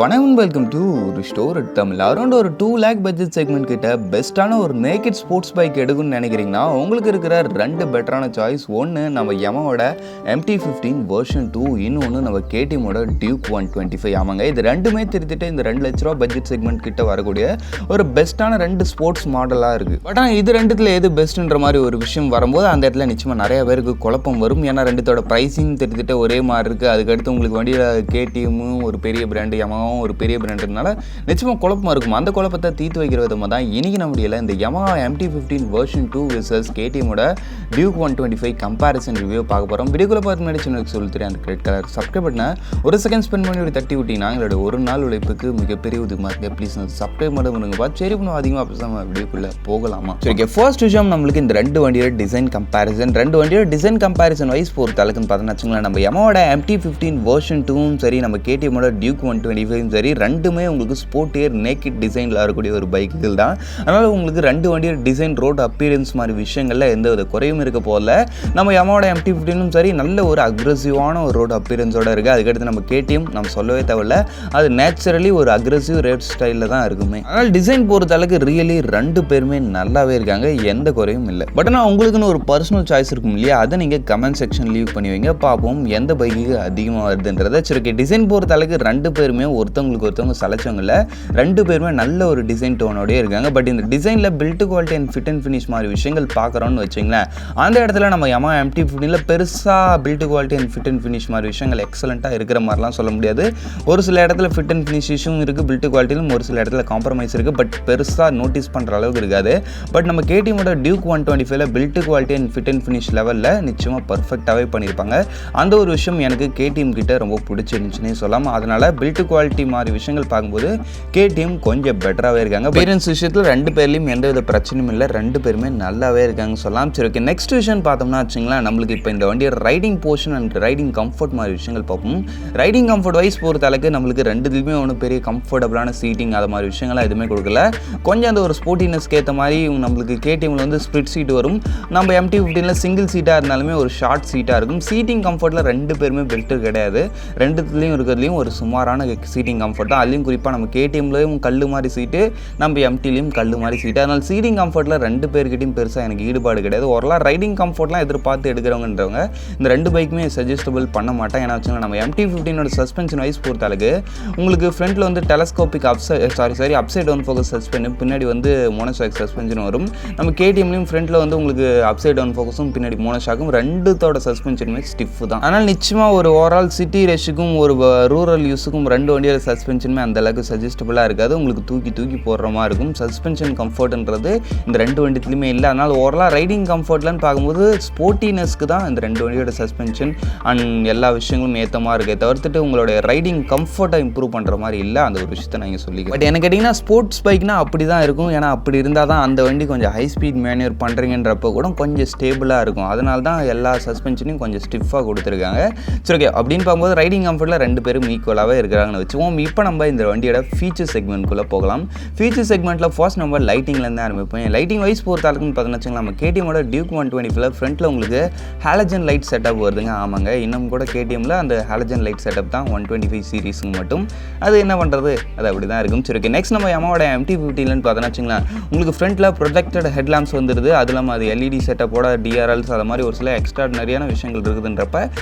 வணக்கம், welcome to restore Tamil. Around ஒரு 2 lakh budget segment கிட்ட பெஸ்ட்டான ஒரு நேக்கட் ஸ்போர்ட்ஸ் பைக் எடுக்கணும்னு நினைக்கிறீங்கன்னா உங்களுக்கு இருக்கிற 2 பெட்டரான சாய்ஸ். ஒன்று நம்ம யமாவோட MT-15 வெர்ஷன் 2, இன்னொன்று நம்ம KTMோட Duke 125. ஆமாங்க, இது ரெண்டுமே திருத்திட்டு இந்த 2 லட்ச ரூபா பட்ஜெட் செக்மெண்ட் கிட்ட வரக்கூடிய ஒரு பெஸ்ட்டான 2 ஸ்போர்ட்ஸ் மாடலாக இருக்குது. பட் ஆனால் இது ரெண்டுத்தில் எது பெஸ்ட்டுன்ற மாதிரி ஒரு விஷயம் வரும்போது அந்த இடத்துல நிச்சயமாக நிறைய பேருக்கு குழப்பம் வரும். ஏன்னா ரெண்டுத்தோட ப்ரைஸிங் திருத்திட்டு ஒரே மாதிரி இருக்குது. அதுக்கடுத்து உங்களுக்கு வண்டியில் KTM ஒரு பெரிய பிராண்டு, Yamaha ஒரு பெரிய பிராண்டுனால நிச்சயமாக குழப்பமாக இருக்கும். அந்த குழப்பத்தை தீர்த்து வைக்கிற விதமாக தான் இன்றைக்கி நம்முடைய இந்த Yamaha MT-15 version 2 vs KTMோட Duke 125 comparison review பார்க்க போகிறோம். வீடியோக்குள்ள பார்த்து முன்னாடி சின்னக்கு சொல்லிட்டு அந்த ரெட் கலர் சப்ஸ்கிரைப் பண்ண ஒரு செகண்ட் ஸ்பெண்ட் பண்ணி ஒரு தட்டி விட்டிங்கன்னா எங்களோட ஒரு நாள் உழைப்புக்கு மிகப்பெரிய உதவியாக இருக்குது. ப்ளீஸ் சப்ஸ்கிரைப் பண்ண பண்ணுங்கப்பா. சரி பண்ண அதிகமாக பேசாமல் வீடியோக்குள்ளே போகலாமா? சரி, ஃபர்ஸ்ட் விஷயம் நம்மளுக்கு இந்த 2 வண்டியோட டிசைன் கம்பேரிசன். 2 வண்டியோட டிசைன் கம்பேரிசன் வைஸ் பொறுத்த அளவுக்குன்னு பார்த்தோன்னு வச்சுங்களேன், நம்ம Yamahoட MT-15 வெர்ஷன் 2ம் சரி, நம்ம KTMோட Duke 125 சரி, ரெண்டுமே உங்களுக்கு ஸ்போர்ட்டியர் நேக்கட் டிசைனில் இருக்கக்கூடிய ஒரு பைக்குகள் தான். அதனால் உங்களுக்கு 2 வண்டியோட டிசைன், ரோட் அப்பியரன்ஸ் மாதிரி விஷயங்களில் எந்த வித குறையும் இருக்க போகல. நம்ம Yamahoட MT-15ம் சரி, நல்ல ஒரு அக்ரெசிவான ஒரு ரோட் அப்பியரன்ஸோட இருக்குது. அதுக்கடுத்து நம்ம KTM நம்ம சொல்லவே தேவையில்ல, அது நேச்சுரலி ஒரு அக்ரெசிவ் ரேட் ஸ்டைலில் தான் இருக்குமே. அதனால் டிசைன் பொறுத்த அளவுக்கு ரியலி 2 பேருமே நல்லாவே இருக்காங்க, எந்த குறையும் இல்லை. பட் ஆனால் உங்களுக்குன்னு ஒரு பர்சனல் சாய்ஸ் இருக்கும் இல்லையா, அதை நீங்கள் கமெண்ட் செக்ஷன் லீவ் பண்ணி வைங்க, பார்ப்போம் எந்த பைக்கு அதிகமாக வருதுன்றதை. சரி, டிசைன் பொறுத்த அளவுக்கு 2 பேருமே ஒருத்தவங்களுக்கு ஒருத்தவங்க சலைச்சவங்கள 2 பேருமே நல்ல ஒரு டிசைன் டோனோடய இருக்காங்க. பட் இந்த டிசைனில் build quality and fit and finish மாதிரி விஷயங்கள் பார்க்குறோன்னு வச்சிங்களேன், அந்த இடத்துல நம்ம Yamaha MT-15 பெருசாக build quality and fit and finish மாதிரி விஷயங்கள் எக்ஸலண்ட்டாக இருக்கிற மாதிரிலாம் சொல்ல முடியாது. ஒரு சில இடத்துல ஃபிட் அண்ட் ஃபினிஷ் இஷ்யூவும் இருக்குது, பில்ட் குவாலிட்டிலும் ஒரு சில இடத்துல காம்ப்ரமைஸ் இருக்குது. பட் பெருசாக நோட்டீஸ் பண்ணுற அளவுக்கு இருக்காது. பட் நம்ம KTMோட Duke 125 build quality and fit and finish லெவலில் நிச்சயமாக பர்ஃபெக்டாகவே பண்ணியிருப்பாங்க. அந்த ஒரு விஷயம் எனக்கு KTM கிட்ட ரொம்ப பிடிச்சிருந்துச்சுன்னே சொல்லலாம். அதனால் பில்ட் குவாலிட்டி மாதிரி விஷயங்கள் பார்க்கும்போது KTM கொஞ்சம் பெட்டராகவே இருக்காங்க. பேரண்ட்ஸ் விஷயத்தில் 2 பேர்லையும் எந்த வித பிரச்சனையும் இல்லை, 2 பேருமே நல்லாவே இருக்காங்க சொல்லலாம். சரி, ஓகே, நெக்ஸ்ட் விஷயம் பார்த்தோம்னா வச்சுங்களேன், நம்மளுக்கு இப்போ இந்த வண்டியோட riding portion and riding comfort மாதிரி விஷயங்கள் பார்ப்போம். ரைடிங் கம்ஃபர்ட் வைஸ் பொறுத்த அளவுக்கு நம்மளுக்கு 2த்துலையுமே ஒன்றும் பெரிய கம்ஃபர்டபுளான சீட்டிங் அது மாதிரி விஷயங்கள்லாம் எதுவுமே கொடுக்கல. கொஞ்சம் அந்த ஒரு ஸ்போர்ட்டினஸ்க்கு ஏற்ற மாதிரி நம்மளுக்கு KTMல வந்து ஸ்ப்ளிட் சீட் வரும். நம்ம MT-15 சிங்கிள் சீட்டாக இருந்தாலுமே ஒரு ஷார்ட் சீட்டாக இருக்கும். சீட்டிங் கம்ஃபர்ட்டில் 2 பேருமே பெல்ட்டு கிடையாது. 2த்துலையும் இருக்கிறதுலையும் ஒரு சுமாரான சீட்டிங் கம்ஃபர்ட் தான். அதுலேயும் குறிப்பாக நம்ம KTMலையும் கல் மாதிரி சீட்டு, நம்ம MTலையும் கல் மாதிரி சீட்டு. அதனால் சீட்டிங் கம்ஃபர்ட்டில் 2 பேர்கிட்டையும் பெருசாக எனக்கு ஈடுபாடு கிடையாது. ஓரளவு ரைடிங் கம்ஃபர்ட்லாம் எதிர்பார்த்து எடுக்கிறவங்கன்றவங்க இந்த 2 பைக்குமே சஜஸ்டபிள் பண்ண மாட்டேன். ஏன்னா வச்சுக்கோங்க, நம்ம MT-15 சஸ்பென்ஷன் வைஸ் பொறுத்த அளவுக்கு உங்களுக்கு ஃப்ரண்ட்டில் வந்து telescopic upside down forks suspension, பின்னாடி வந்து மோனோஷாக் சஸ்பென்ஷன் வரும். நம்ம KTMலையும் ஃப்ரண்ட்டில் வந்து உங்களுக்கு அப்சைட் டவுன் ஃபோக்கஸும் பின்னாடி மோனோஷாக்கும், 2தோட சஸ்பென்ஷனுமே ஸ்டிஃப் தான். அதனால் நிச்சயமாக ஒரு ஓவரால் சிட்டி ரஷ்ஷுக்கும் ஒரு ரூரல் யூஸுக்கும் 2 வண்டியோட சஸ்பென்ஷனுமே அந்த அளவுக்கு சஜஸ்டபுளாக இருக்காது. உங்களுக்கு தூக்கி போடுற மாதிரி இருக்கும். சஸ்பென்ஷன் கம்ஃபர்ட்ன்றது இந்த 2 வண்டித்துலையுமே இல்லை. அதனால் ஓவராலாக ரைடிங் கம்ஃபர்ட்லன்னு பார்க்கும்போது ஸ்போர்ட்டினஸ்க்கு தான் இந்த 2 வண்டியோட சஸ்பென்ஷன் அண்ட் எல்லா விஷயங்களும் ஏற்ற மாதிரி இருக்கே தவிர்த்துட்டு உங்களுடைய ரைடிங் கம்ஃபர்ட்டை இம்ப்ரூவ் பண்ணுற மாதிரி இல்லை. அந்த ஒரு விஷயத்தை நான் சொல்லிக்கிறேன். பட் எனக்கு கேட்டிங்கன்னா ஸ்போர்ட்ஸ் பைக்னா அப்படி தான் இருக்கும். ஏன்னா அப்படி இருந்தால் தான் அந்த வண்டி கொஞ்சம் ஹை ஸ்பீட் மேனுவர் பண்ணுறீங்கன்றப்போ கூட கொஞ்சம் ஸ்டேபிளாக இருக்கும். அதனால தான் எல்லா சஸ்பென்ஷனையும் கொஞ்சம் ஸ்டிஃபாக கொடுத்துருக்காங்க. சரி, ஓகே, அப்படின்னு பார்க்கும்போது ரைடிங் கம்ஃபர்ட்டில் 2 பேரும் ஈக்குவலாகவே இருக்கிறாங்கன்னு வச்சுவோம். இப்போ நம்ம இந்த வண்டியோட ஃபீச்சர் செக்மெண்ட்குள்ளே போகலாம். ஃபீச்சர் செக்மெண்ட்டில் ஃபர்ஸ்ட் நம்ம லைட்டிங்லேருந்து ஆரம்பிப்போம். லைட்டிங் வைஸ் பொறுத்த அளவுக்குன்னு பார்த்தோன்னு வச்சுக்கலாம், நம்ம KTMோட Duke 125 ஃப்ரண்ட்டில் உங்களுக்கு ஹாலஜன் லைட் செட்டப் வருதுங்க. ஆமாங்க, இன்னும் கூட KTMல அந்த ஹாலஜன் லைட் செட்டப் தான் 125 சீரீஸுக்கு மட்டும். அது என்ன பண்ணுறது, அது அப்படி தான் இருக்கும். சரி, ஓகே, நெக்ஸ்ட் நம்ம Yamahoட MT-15 பார்த்தோன்னு வச்சுங்களேன், உங்களுக்கு ஃப்ரண்ட்டில் ப்ரொடெக்டட் ஹெட்லாம்ப்ஸ் வந்துடுது. அது இல்லாமல் அது LED செட்டப்போட DRLs அது மாதிரி ஒரு சில எக்ஸ்ட்ராடினரியான விஷயங்கள் இருக்குதுன்றப்ப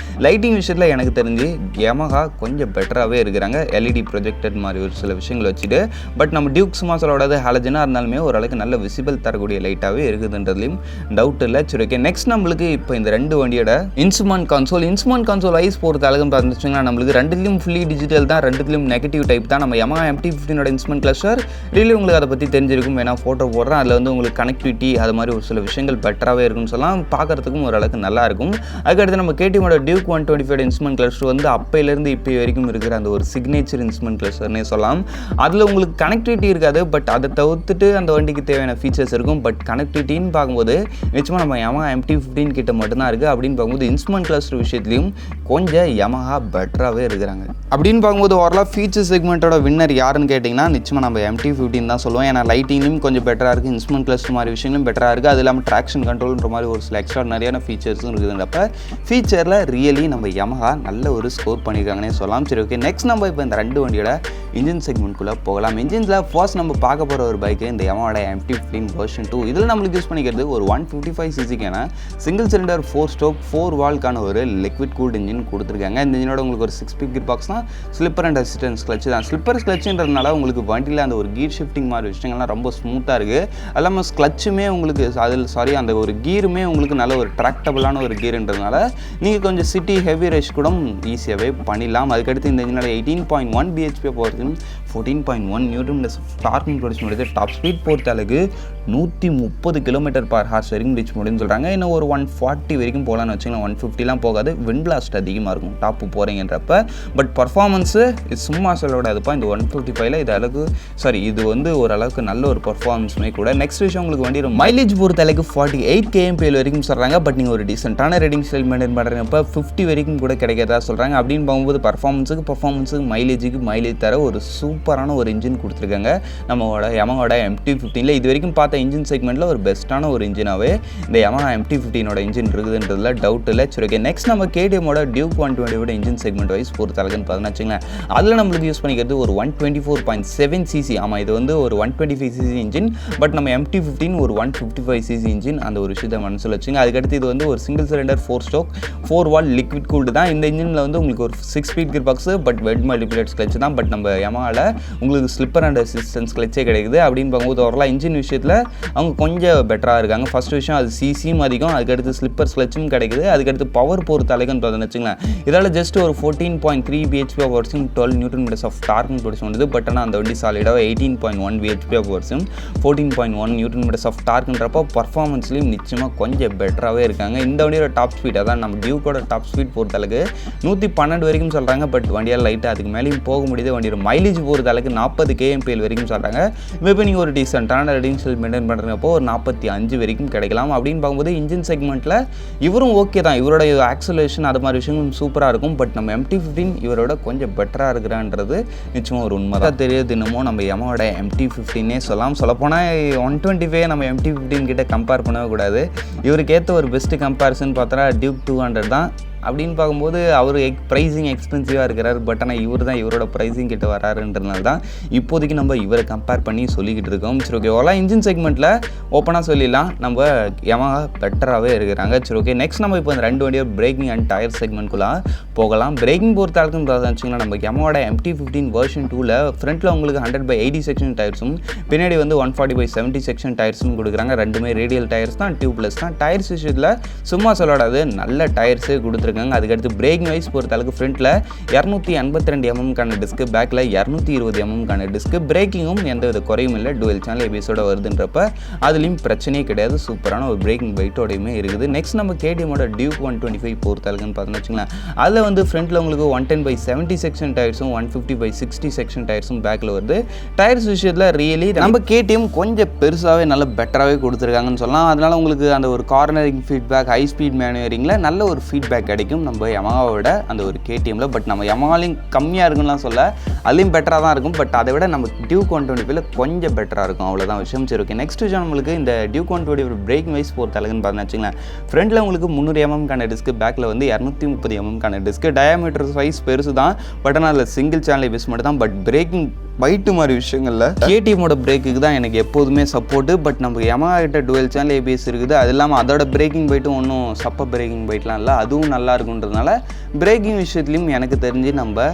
லைட்டிங் விஷயத்தில் எனக்கு தெரிஞ்சு Yamaha கொஞ்சம் பெட்டராகவே இருக்கிறாங்க. LED ப்ரொஜெக்டட் மாதிரி ஒரு சில விஷயங்கள் வச்சுட்டு. பட் நம்ம டியூக் சும்மா சொல்லக்கூடாது, ஹாலஜனாக இருந்தாலுமே ஓரளவுக்கு நல்ல விசிபிள் தரக்கூடிய லைட்டாகவே இருக்குதுன்றதுலையும் டவுட் இல்லை. சரி, ஓகே, நெக்ஸ்ட் நம்மளுக்கு இப்போ இந்த 2 வண்டியோட இன்ஸ்ட்ருமெண்ட் கன்சோல் வைஸ் பொறுத்த அளவுக்கு பார்த்துச்சுங்கன்னா நம்மளுக்கு 2த்துலையும் ஃபுல்லி டிஜிட்டல் தான், 2த்துலையும் நெகட்டிவ் டைப் தான். நம்ம Yamaha MT-15 instrument cluster really உங்களுக்கு அதை பற்றி தெரிஞ்சிருக்கும். வேணா ஃபோட்டோ போடுறேன், அதில் வந்து உங்களுக்கு கனெக்டிவிட்டி அது மாதிரி ஒரு சில விஷயங்கள் பெட்டராகவே இருக்குன்னு சொல்லலாம். பார்க்குறதுக்கும் ஓரளவுக்கு நல்லாயிருக்கும். அதுக்கடுத்து நம்ம KTMோட Duke 125 இன்ஸ்ட்ருமெண்ட் கிளஸ்டர் வந்து அப்பையிலேருந்து இப்போ வரைக்கும் இருக்கிற அந்த ஒரு சிக்னேச்சர் இன்ஸ்ட்ருமெண்ட் கிளஸ்டர்னே சொல்லலாம். அதில் உங்களுக்கு கனெக்டிவிட்டி இருக்காது, பட் அதை தவிர்த்துட்டு அந்த வண்டிக்கு தேவையான ஃபீச்சர்ஸ் இருக்கும். பட் கனெக்டிவிட்டின்னு பார்க்கும்போது நிச்சயமாக நம்ம Yamaha MT-15 கிட்ட மட்டும்தான் இருக்குது. அப்படின்னு பார்க்கும்போது இன்ஸ்ட்ருமெண்ட் கிளஸ்டர் விஷயத்துலையும் கொஞ்சம் Yamaha பெட்டராகவே இருக்கிறாங்க. அப்படின்னு பார்க்கும்போது ஓரளவு ஃபீச்சர் செக்மெண்ட்டோட வின்னர் யாருன்னு கேட்டிங்கன்னா நிச்சயமாக நம்ம MT-15 தான் சொல்லுவோம். ஏன்னா லைட்டிங்லையும் கொஞ்சம் பெட்டராக இருக்குது, இன்ஸ்ட்ருமெண்ட் கிளஸ்டர் மாதிரி விஷயங்களும் பெட்டராக இருக்குது. அது இல்லாமல் ட்ராக்ஷன் கண்ட்ரோல்ன்ற மாதிரி ஒரு சில எக்ஸ்ட்ராடினரியான ஃபீச்சர்ஸும் இருக்குதுன்றப்ப ஃபீச்சரில் ரியலி நம்ம Yamaha நல்ல ஒரு ஸ்கோர் பண்ணியிருக்காங்கன்னே சொல்லலாம். சரி, ஓகே, நெக்ஸ்ட் நம்ம இப்போ இந்த ரெண்டு வண்டியோட இன்ஜின் செக்மெண்ட்குள்ளே போகலாம். இன்ஜின்ஸில் ஃபர்ஸ்ட் நம்ம பார்க்க போகிற ஒரு பைக்கு இந்த Yamaha MT-15 வெர்ஷன் 2. இதில் நம்மளுக்கு யூஸ் பண்ணிக்கிறது ஒரு 155cc சிங்கிள் சிலிண்டர் 4 ஸ்ட்ரோக் 4 வால்க்கான ஒரு லிக்விட் கூல்டு இன்ஜின் கொடுத்துருக்காங்க. இந்த இன்ஜினோட உங்களுக்கு ஒரு 6 ஸ்பீட் கியர் பாக்ஸ் தான், ஸ்லிப்பர் அண்ட் அசிஸ்டன்ஸ் கிளச்சு தான். ஸ்லிப்பர் கிளச்சுன்றதுனால உங்களுக்கு வண்டியில் அந்த ஒரு கீர் ஷிஃப்டிங் மாதிரி விஷயங்கள்லாம் ரொம்ப ஸ்மூத்தாக இருக்குது. அது இல்லாமல் கிளச்சுமே உங்களுக்கு அந்த ஒரு கீருமே உங்களுக்கு நல்ல ஒரு ட்ராக்டபுளான ஒரு கீருன்றதுனால நீங்கள் கொஞ்சம் சிட்டி ஹெவி ரேஷ் கூட ஈஸியாகவே பண்ணிடலாம். அதுக்கடுத்து இந்த இன்ஜினோட 18.1 bhp power 14.1 newton meters of torque produce பண்ணுறது. டாப் ஸ்பீட் பொறுத்த அளவுக்கு 130 km/h வரைக்கும் ரீச் முடியும்னு சொல்கிறாங்க. இன்னும் ஒரு 140 வரைக்கும் போகலான்னு வச்சுக்கலாம். 150லாம் போகாது, விண்ட் பிளாஸ்ட் அதிகமாக இருக்கும் டாப்பு போகிறீங்கன்றப்ப. பட் பர்ஃபார்மன்ஸு சும்மா சொல்லக்கூடாதுப்பா. இந்த 155ல் இது வந்து ஓரளவுக்கு நல்ல ஒரு பர்ஃபார்மன்ஸுமே கூட. நெக்ஸ்ட் விஷயம் உங்களுக்கு வண்டி மைலேஜ் பொறுத்த அளவுக்கு 48 kmpl வரைக்கும் சொல்கிறாங்க. பட் நீங்கள் ஒரு டீசென்ட்டான ரேட்டிங் ஸ்டைல் மெயின்டைன் பண்ணுறப்ப 50 வரைக்கும் கூட கிடைக்கிறதா சொல்கிறாங்க. அப்படின்னு பார்க்கும்போது பர்ஃபார்மன்ஸுக்கு மைலேஜ் தர ஒரு சூப்பரான ஒரு இன்ஜின் கொடுத்துருக்காங்க நம்மளோட Yamaha MT-15. இது வரைக்கும் பார்த்த இன்ஜின் செக்மெண்ட்டில் ஒரு பெஸ்ட்டான ஒரு இன்ஜினாகவே இந்த Yamaha MT-15 இன்ஜின் இருக்குதுன்றதுல டவுட் இல்லை. சரி, ஓகே. நெக்ஸ்ட் நம்ம KTM Duke 120 engine segment wise பொறுத்த அளவுன்னு பார்த்தோன்னா வச்சுங்களேன், அதில் நம்மளுக்கு யூஸ் பண்ணிக்கிறது ஒரு 124.7cc. ஆமாம், இது வந்து ஒரு 125cc இன்ஜின். பட் நம்ம MT-15 ஒரு 155cc இன்ஜின். அந்த ஒரு விஷயத்தை மனசில் வச்சுங்க. அதுக்கடுத்து இது வந்து ஒரு single cylinder 4 stroke 4 valve liquid cooled தான். இந்த இன்ஜினில் வந்து உங்களுக்கு ஒரு 6 speed gear box, but wet multiplates clutch தான். பட் நம்ம Yamahaவில் உங்களுக்கு ஸ்லிப்பர் அண்ட் அசிஸ்டன்ஸ் கிளச்சே கிடைக்குது. அப்படின்னு பார்க்கும்போது ஓரளவு இன்ஜின் விஷயத்தில் அவங்க கொஞ்சம் பெட்டராக இருக்காங்க. ஃபர்ஸ்ட் விஷயம் அது சிசியும் அதிகம், அதுக்கடுத்து ஸ்லிப்பர் கிளச்சும் கிடைக்குது. அதுக்கடுத்து பவர் பொறுத்த அளவுன்னு பார்த்தோன்னு வச்சுங்களேன், இதால் ஜஸ்ட் ஒரு 14.3 bhp பவர்ஸும் 12 newton meters of torque produce பண்ணுது. பட் ஆனால் அந்த வண்டி சாலிடாக 18.1 bhp பவர்ஸும் 14.1 நியூட்டன் மீட்டர்ஸ் ஆஃப் டார்க்ன்றப்போ பர்ஃபார்மன்ஸ்லையும் நிச்சயமாக கொஞ்சம் பெட்டராகவே இருக்காங்க. இந்த வண்டியோட டாப் ஸ்பீட், அதான் நம்ம டியூக்கோட டாப் ஸ்பீட் பொறுத்த அளவுக்கு 112 வரைக்கும் சொல்கிறாங்க. பட் வண்டியால் லைட்டாக அதுக்கு மேலேயும் போக முடியுது. வண்டியோட மைலேஜ் பொறுத்த அளவுக்கு 40 kmpl வரைக்கும் சொல்கிறாங்க. மேபி நீங்கள் ஒரு டீசென்ட்டான ரேட்டிங் ஸ்டைல் மெயின்டைன் பண்ணுறப்போ ஒரு 45 வரைக்கும் கிடைக்கலாம். அப்படின்னு பார்க்கும்போது இன்ஜின் செக்மெண்ட்டில் இவரும் ஓகே தான். இவரோட ஆக்சலேஷன் அது மாதிரி விஷயங்களும் சூப்பராக இருக்கும். பட் நம்ம MT-15 இவரோட கொஞ்சம் பெட்டராக இருக்கிறான்றது நிச்சயமாக ஒரு உண்மை தான். தெரியுது இன்னமும் நம்ம Yamaha MT-15 சொல்லப்போனால் 125 நம்ம MT-15 கிட்ட கம்பேர் பண்ணவே கூடாது. இவருக்கு ஏற்ற ஒரு பெஸ்ட்டு கம்பேரிசன் பார்த்தா Duke 200 தான். அப்படின்னு பார்க்கும்போது அவர் ப்ரைஸிங் எக்ஸ்பென்சிவாக இருக்கிறார். பட் ஆனால் இவரோட ப்ரைஸிங் கிட்ட வராருன்றதுனால தான் இப்போதைக்கு நம்ம இவரை கம்பேர் பண்ணி சொல்லிக்கிட்டு இருக்கோம். சரி, ஓகே. ஓலா இன்ஜின் செக்மெண்ட்டில் ஓப்பனாக சொல்லிடலாம் நம்ம Yamaha பெட்டராகவே இருக்கிறாங்க. சரி, ஓகே. நெக்ஸ்ட் நம்ம இப்போ இந்த ரெண்டு வண்டியோட பிரேக்கிங் அண்ட் டயர் செக்மெண்ட்குள்ளே போகலாம். பிரேக்கிங் பொறுத்த அளவுக்குன்னு பார்த்தா வச்சுங்கன்னா நம்ம Yamaha MT-15 வெர்ஷன் 2ல் ஃப்ரண்ட்டில் உங்களுக்கு 100/80 செக்ஷன் டயர்ஸும் பின்னாடி வந்து 140/70 செக்ஷன் டயர்ஸும் கொடுக்குறாங்க. ரெண்டுமே ரேடியல் டயர்ஸ் தான், டியூப்லெஸ் தான். டயர்ஸ் விஷயத்தில் சும்மா சொல்லக்கூடாது, நல்ல டயர்ஸே கொடுத்துருக்காங்க. அதுக்கடுத்து பிரேக்கிங் வைஸ் பொறுத்த அளவுக்கு ஃப்ரண்ட்டில் 252 mm டிஸ்க், பேக்கில் 220 mm டிஸ்க். பிரேக்கிங்கும் எந்த வித குறையும் இல்லை. டுவெல் சேனல் ஏபிஎஸோட வருதுன்றப்ப அதுலேயும் பிரச்சனையே கிடையாது. சூப்பரான ஒரு பிரேக்கிங் வெயிட்டோடையுமே இருக்குது. நெக்ஸ்ட் நம்ம KTM Duke 125 பொறுத்த அளவுக்குன்னு பார்த்தோன்னு வச்சுங்களேன், அதில் வந்து ஃப்ரண்ட்டில் உங்களுக்கு 110/70 செக்ஷன் டயர்ஸும் 150/60 செக்ஷன் டயர்ஸும் பேக்கில் வருது. டயர்ஸ் விஷயத்தில் ரியலி நம்ம KTM கொஞ்சம் பெருசாகவே நல்ல பெட்டராகவே கொடுத்துருக்காங்கன்னு சொல்லலாம். அதனால் உங்களுக்கு அந்த ஒரு கார்னரிங் ஃபீட்பேக், ஹை ஸ்பீட் மேனுவரிங்கில் நல்ல ஒரு ஃபீட்பேக் கிடைக்கும் நம்ம Yamahaவோட அந்த ஒரு KTMல. பட் நம்ம Yamahaலையும் கம்மியாக இருக்குன்னு சொல்ல, அதுலேயும் பெட்டராக தான் இருக்கும். பட் அதை விட நம்ம Duke 125ல கொஞ்சம் பெட்டராக இருக்கும், அவ்வளோதான் விஷயம். சரி, ஓகே. நெக்ஸ்ட் விஷயம் நம்மளுக்கு இந்த Duke 125 பிரேக்கிங் வைஸ் பொறுத்த அளவுன்னு பார்த்தீங்கன்னா வச்சுங்களேன், ஃப்ரண்ட்டில் உங்களுக்கு 300 mm டிஸ்க், பேக்கில் வந்து 230 mm டிஸ்க். டயாமீட்டர் வைஸ் பெருசு தான். பட் ஆனால் அதில் சிங்கிள் சேனல் ஏபிஎஸ் மட்டும் தான். பட் பிரேக்கிங் பைட்டு மாதிரி விஷயங்களில் KTMோட பிரேக்குக்கு தான் எனக்கு எப்போதுமே சப்போர்ட்டு. பட் நம்ம Yamaha கிட்ட டுவெல் சேனல் ஏபிஎஸ் இருக்குது. அது இல்லாமல் அதோட பிரேக்கிங் பைட்டும் ஒன்றும் சப்ப பிரேக்கிங் பைட்லாம் இல்லை, அதுவும் நல்லா இருக்குன்றதுனால பிரேக்கிங் விஷயத்துலையும் எனக்கு தெரிஞ்சு நம்ம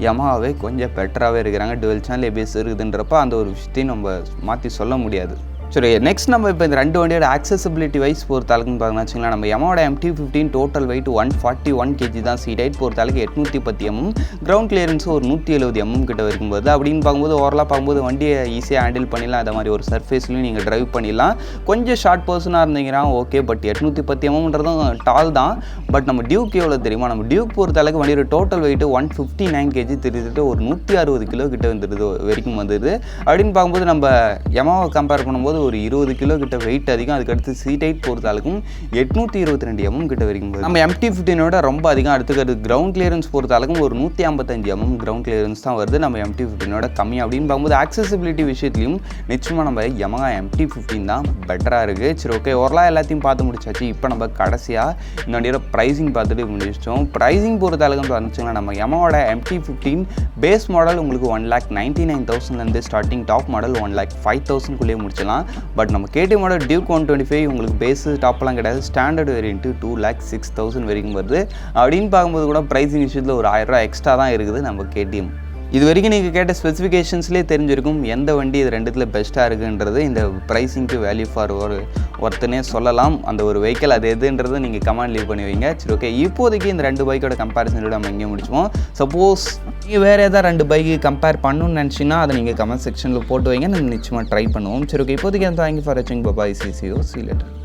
Yamahaவே கொஞ்சம் பெட்டராகவே இருக்கிறாங்க. டுவெல் சேனல் ஏபிஎஸ் இருக்குதுன்றப்ப அந்த ஒரு விஷயத்தையும் நம்ம மாற்றி சொல்ல முடியாது. சரி, நெக்ஸ்ட் நம்ம இப்போ இந்த ரெண்டு வண்டியோட ஆக்சசிபிலிட்டி வைஸ் பொறுத்த அளவுக்குன்னு பார்த்தீங்கன்னா வச்சுங்களேன், நம்ம Yamaha MT-15 total wait 141 kg தான். சீட் ஹைட் பொறுத்த அளவுக்கு 810 mm, கிரவுண்ட் கிளியரன்ஸ் ஒரு 170 mm கிட்ட இருக்கும்போது. அப்படின்னு பார்க்கும்போது ஓரலாக பார்க்கும்போது வண்டியை ஈஸியாக ஹேண்டில் பண்ணிடலாம். அதை மாதிரி ஒரு சர்ஃபேஸ்லையும் நீங்கள் ட்ரைவ் பண்ணிடலாம். கொஞ்சம் ஷார்ட் பர்சனாக இருந்தீங்கன்னா ஓகே. பட் 810 mmன்றதும் டால் தான். பட் நம்ம டியூக் எவ்வளோ தெரியுமா? நம்ம டியூக் பொறுத்த அளவுக்கு வண்டியோட டோட்டல் வெயிட் 159 kg தெரிஞ்சுட்டு ஒரு 160 kg கிட்ட வந்துடுது வரைக்கும் வந்துடுது. அப்படின்னு பார்க்கும்போது நம்ம Yamaha கம்பேர் பண்ணும்போது ஒரு 20 கிலோ கிட்ட வெயிட் அதிகம். அதுக்கடுத்து சீட் ஹைட் பொறுத்தாலும் 822 mm கிட்ட வரைக்கும் வருது. நம்ம MT-15ஓட ரொம்ப அதிகம். அடுத்துக்கிறது கிரவுண்ட் கிளியரன்ஸ் பொறுத்தாலும் ஒரு 155 mm கிரவுண்ட் கிளியரன்ஸ் தான் வருது நம்ம MT-15ஓட கம்மி. அப்படின்னு பார்க்கும்போது ஆக்சசிபிலிட்டி விஷயத்துலையும் நிச்சயமாக நம்ம Yamaha MT-15 தான் பெட்டராக இருக்குது. சரி, ஓகே, ஓரளவு எல்லாத்தையும் பார்த்து முடிச்சாச்சு. இப்போ நம்ம கடைசியாக இந்த வண்டியோட ப்ரைஸிங் பார்த்துட்டு முடிச்சிட்டோம். ப்ரைஸிங் பொறுத்தாலும் வந்துச்சுங்கன்னா நம்ம Yamahaவோட MT-15 பேஸ் மாடல் உங்களுக்கு 1,99,000 ஸ்டார்டிங், டாப் மாடல் 1,05,000 முடிச்சலாம். பட் நம்ம KTM Duke 125 உங்களுக்கு பேஸு டாப்லாம் கிடையாது, ஸ்டாண்டர்ட் வேரியன்ட்டு 2,06,000 வரைக்கும் வருது. அப்படின்னு பார்க்கும்போது கூட ப்ரைஸிங் விஷயத்தில் ஒரு 1000 ரூபா எக்ஸ்ட்ரா தான் இருக்குது நம்ம KTM. இது வரைக்கும் நீங்கள் கேட்ட ஸ்பெசிஃபிகேஷன்ஸ்லேயே தெரிஞ்சிருக்கும் எந்த வண்டி இது ரெண்டுத்தில் பெஸ்ட்டாக இருக்குன்றது. இந்த ப்ரைஸிங்க்கு வேல்யூ ஃபார் ஒருத்தனே சொல்லலாம். அந்த ஒரு வெஹிக்கிள் அது எதுன்றது நீங்கள் கமெண்ட் லீவ் பண்ணி வைங்க. சரி, ஓகே, இப்போதைக்கு இந்த 2 பைக்கோட கம்பேரிசனோட நம்ம எங்கேயும் முடிச்சுவோம். சப்போஸ் நீங்கள் வேறு ஏதாவது 2 பைக்கு கம்பேர் பண்ணணும்னு நினச்சிங்கன்னா அதை நீங்கள் கமெண்ட் செக்ஷனில் போட்டு வைங்க, நம்ம நிச்சயமாக ட்ரை பண்ணுவோம். சரி, ஓகே, இப்போதைக்கு தேங்க்யூ ஃபார் வாட்சிங். பாய், see you later.